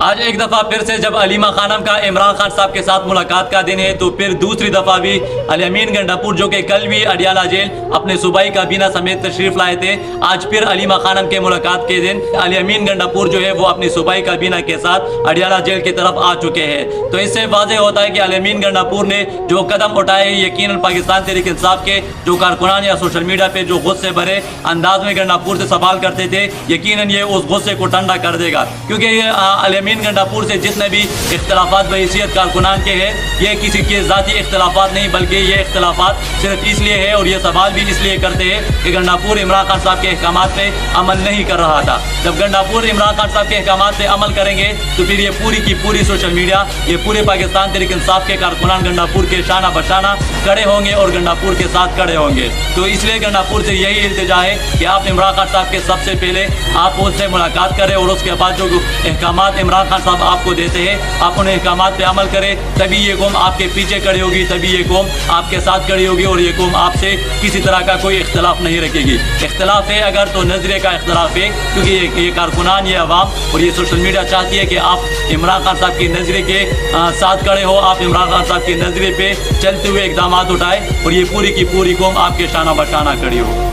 آج ایک دفعہ پھر سے جب علیمہ خانم کا عمران خان صاحب کے ساتھ ملاقات کا دن ہے تو پھر دوسری دفعہ بھی الیمین گنڈاپور جو کہ کل بھی اڈیالہ جیل اپنے صوبائی کابینہ سمیت تشریف لائے تھے، آج پھر علیمہ خانم کے ملاقات کے دن الیمین گنڈاپور جو ہے وہ اپنی صوبائی کابینہ کے ساتھ اڈیالہ جیل کی طرف آ چکے ہیں۔ تو اس سے واضح ہوتا ہے کہ الیمین گنڈاپور نے جو قدم اٹھائے یقیناً پاکستان تحریک انصاف کے جو کارکنان یا سوشل میڈیا پہ جو غصے بھرے انداز میں گنڈاپور سے سوال کرتے تھے، یقیناً یہ اس غصے کو ٹھنڈا کر دے گا، کیونکہ یہ الیمین گنڈاپور سے جتنے بھی اختلافات بحیثیت کارکنان کے ہیں یہ کسی کے ذاتی اختلافات نہیں، بلکہ یہ اختلافات صرف اس لیے ہے اور یہ سوال بھی اس لیے کرتے ہیں کہ گنڈاپور عمران خان صاحب کے احکامات پہ عمل نہیں کر رہا تھا۔ جب گنڈاپور عمران خان صاحب کے احکامات پہ عمل کریں گے تو پھر یہ پوری کی پوری سوشل میڈیا، یہ پورے پاکستان تحریک انصاف کے کارکنان گنڈاپور کے شانہ بشانہ کھڑے ہوں گے اور گنڈاپور کے ساتھ کھڑے ہوں گے۔ تو اس لیے گنڈاپور سے یہی التجا ہے کہ آپ عمران خان صاحب کے سب سے پہلے آپ ان سے ملاقات کریں اور اس کے بعد جو احکامات عمران خان صاحب آپ کو دیتے ہیں آپ ان احکامات پہ عمل کریں، تبھی یہ قوم آپ کے پیچھے کھڑی ہوگی، تبھی یہ قوم آپ کے ساتھ کھڑی ہوگی اور یہ قوم آپ سے کسی طرح کا کوئی اختلاف نہیں رکھے گی۔ اختلاف ہے اگر تو نظریے کا اختلاف ہے، کیونکہ یہ کارکنان، یہ عوام اور یہ سوشل میڈیا چاہتی ہے کہ آپ عمران خان صاحب کی نظریے کے ساتھ کھڑے ہو، آپ عمران خان صاحب کے نظریے پہ چلتے ہوئے اقدامات اٹھائے اور یہ پوری کی پوری قوم آپ کے شانہ بشانہ کھڑی ہو۔